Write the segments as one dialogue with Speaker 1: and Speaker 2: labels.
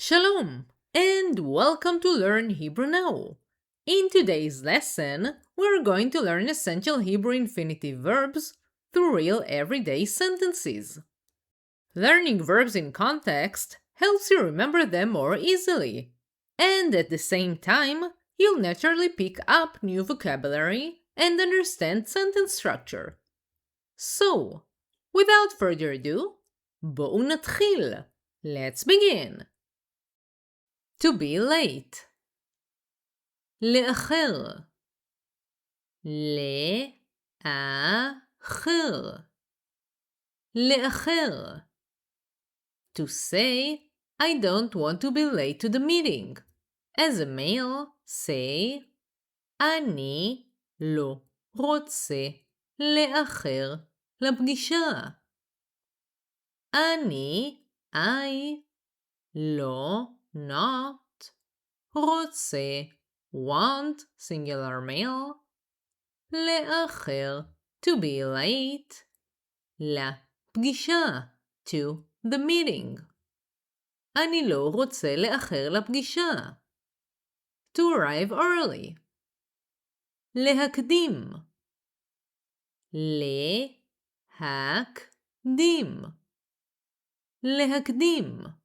Speaker 1: Shalom, and welcome to Learn Hebrew Now. In today's lesson, we're going to learn essential Hebrew infinitive verbs through real everyday sentences. Learning verbs in context helps you remember them more easily, and at the same time, you'll naturally pick up new vocabulary and understand sentence structure. So, without further ado, בואו נתחיל. Let's begin. To be late. לאחר. לאחר. לאחר. To say, I don't want to be late to the meeting. As a male, say, אני לא רוצה לאחר לפגישה. אני, I, לא, not, רוצה, want, singular male, לאחר, to be late, לפגישה, to the meeting. אני לא רוצה לאחר לפגישה. To arrive early. להקדים. להקדים. להקדים.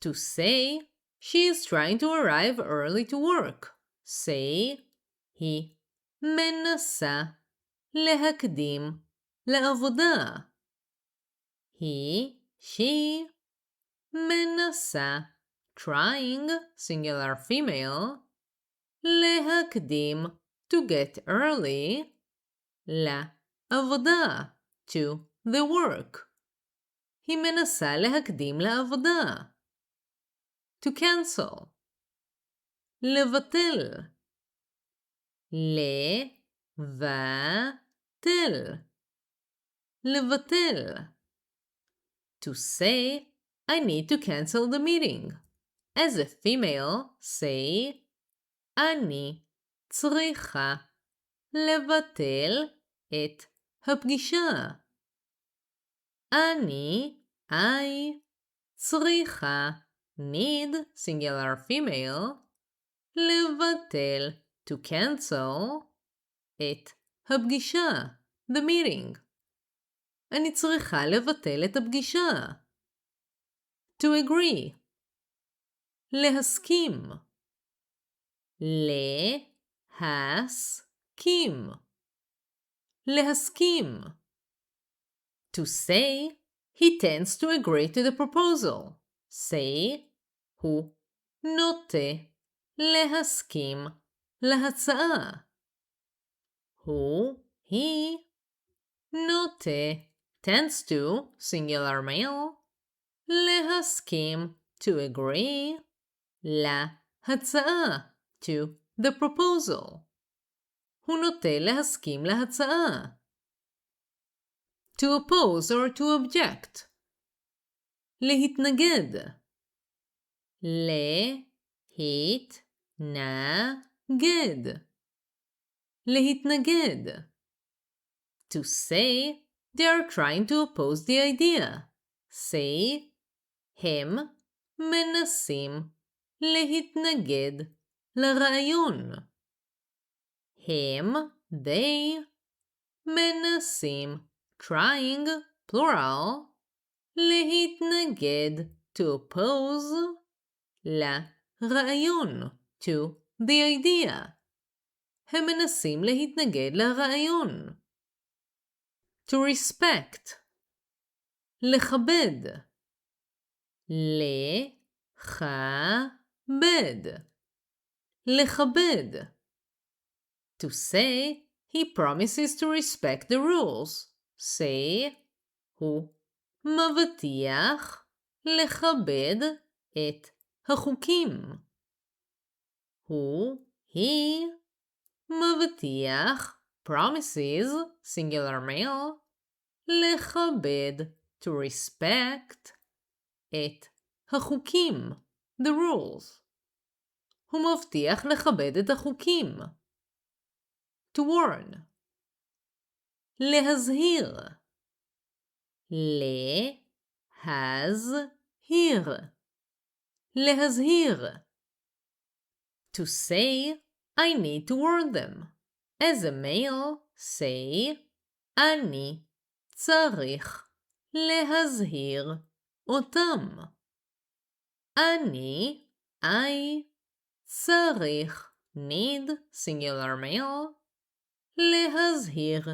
Speaker 1: To say, she is trying to arrive early to work. Say, היא מנסה להקדים לעבודה. היא, she, מנסה, trying, singular female, להקדים, to get early, לעבודה, to the work. היא מנסה להקדים לעבודה. To cancel. לבטל. לבטל. לבטל. To say, I need to cancel the meeting. As a female, say, אני צריכה לבטל את הפגישה. אני, I, צריכה, need, singular female, לבטל, to cancel, את הפגישה, the meeting. אני צריכה לבטל את הפגישה. To agree. להסכים. להסכים. להסכים. To say, he tends to agree to the proposal. Say, הוא נוטה להסכים להצעה. הוא, he, נוטה, tends to, singular male, להסכים, to agree, להצעה, to the proposal. הוא נוטה להסכים להצעה. To oppose or to object. להתנגד. להתנגד. להתנגד. To say, they are trying to oppose the idea. Say, הם מנסים להתנגד לרעיון. הם, they, מנסים, trying, plural, להתנגד, to oppose, לרעיון, to the idea. הם מנסים להתנגד לרעיון. To respect. לכבד. לכבד. לכבד. To say, he promises to respect the rules. Say, הוא מבטיח לכבד את החוקים. הוא, he, מבטיח, promises, singular male, לכבד, to respect, את החוקים, the rules. הוא מבטיח לכבד את החוקים. To warn. להזהיר. להזהיר. להזהיר. To say, I need to warn them. As a male, say, אני צריך להזהיר אותם. אני, I, צריך, need, singular male, להזהיר,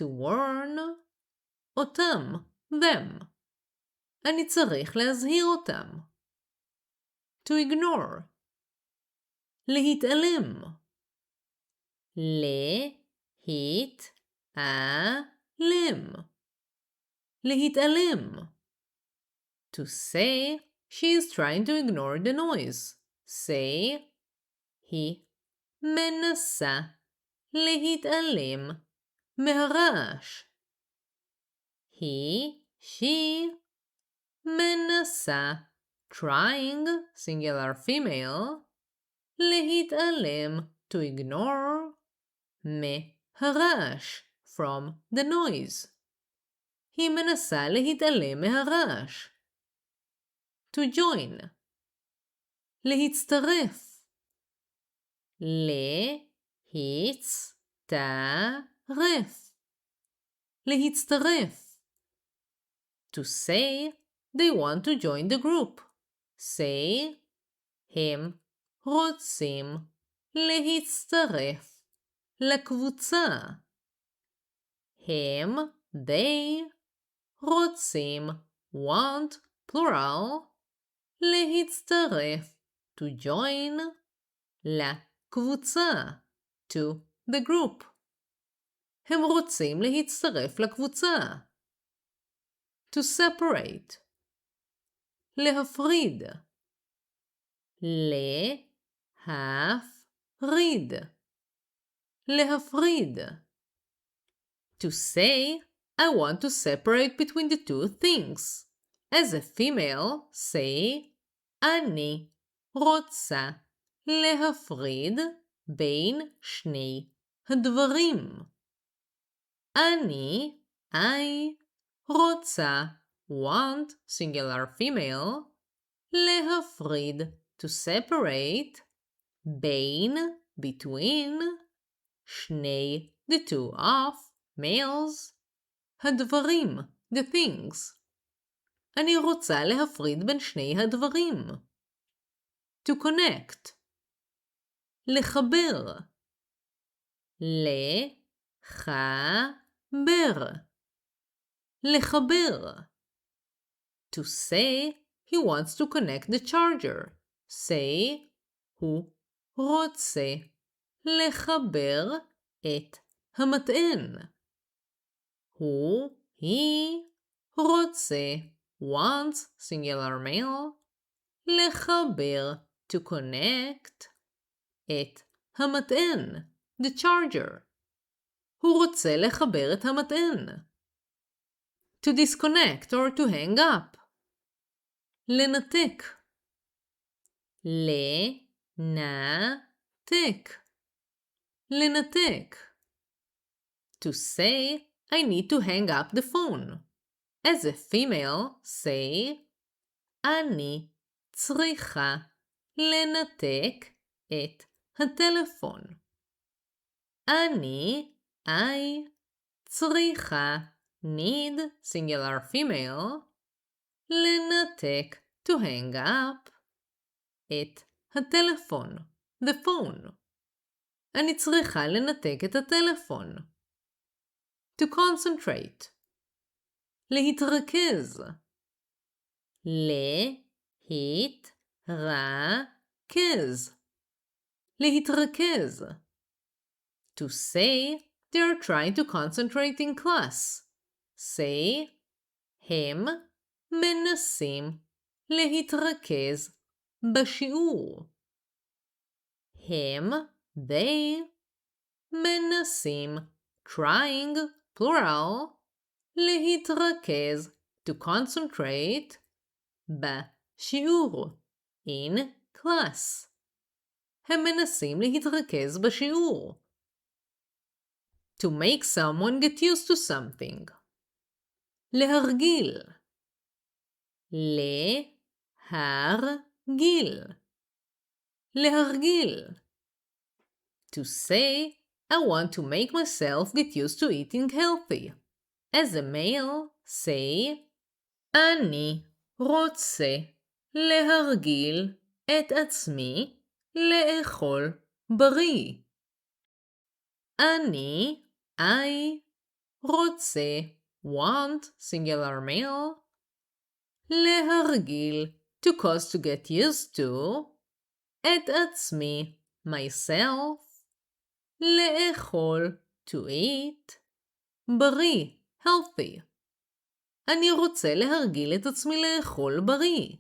Speaker 1: to warn, אותם, them. אני צריך להזהיר אותם. To ignore. להתעלם. להתעלם. To say, she is trying to ignore the noise. Say, היא מנסה להתעלם מהרעש. she, מנסה, trying, singular female, להתעלם, to ignore, מהרעש, from the noise. היא מנסה להתעלם מהרעש. To join. להצטרף. להצטרף. To say, they want to join the group. Say, הם רוצים להצטרף לקבוצה. הם, they, רוצים, want, plural, להצטרף, to join, לקבוצה, to the group. הם רוצים להצטרף לקבוצה. To separate. להפריד. להפריד. להפריד. To say, I want to separate between the two things. As a female, say, אני רוצה להפריד בין שני הדברים. אני, I, רוצה, want, singular female, להפריד, to separate, בין, between, שני, the two of, males, הדברים, the things. אני רוצה להפריד בין שני הדברים. To connect. לחבר. לחבר. לחבר. To say, he wants to connect the charger. Say, הוא רוצה לחבר את המטען. הוא, he, רוצה, wants, singular male, לחבר, to connect, את המטען, the charger. הוא רוצה לחבר את המטען. To disconnect or to hang up. לנתק. לנתק. לנתק. To say, I need to hang up the phone. As a female, say, אני צריכה לנתק את הטלפון. אני, I, צריכה, need, singular female, לנתק, to hang up, את הטלפון, the phone. אני צריכה לנתק את הטלפון. To concentrate. להתרכז. להתרכז. להתרכז. To say, they are trying to concentrate in class. Say, הם מנסים להתרכז בשיעור. הם, they, מנסים, trying, plural, להתרכז, to concentrate, בשיעור, in class. הם מנסים להתרכז בשיעור. To make someone get used to something. להרגיל. להרגיל. גיל. להרגיל. To say, I want to make myself get used to eating healthy. As a male, say, אני רוצה להרגיל את עצמי לאכול בריא. אני, I, רוצה, want, singular male, להרגיל, to cause to get used to, את עצמי, myself, לאכול, to eat, בריא, healthy. אני רוצה להרגיל את עצמי לאכול בריא.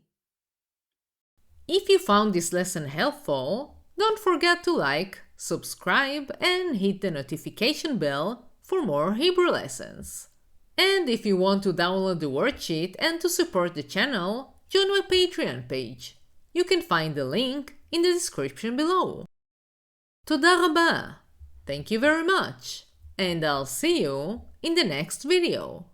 Speaker 1: If you found this lesson helpful, don't forget to like, subscribe, and hit the notification bell for more Hebrew lessons. And if you want to download the worksheet and to support the channel, join my Patreon page. You can find the link in the description below. תודה רבה. Thank you very much. And I'll see you in the next video.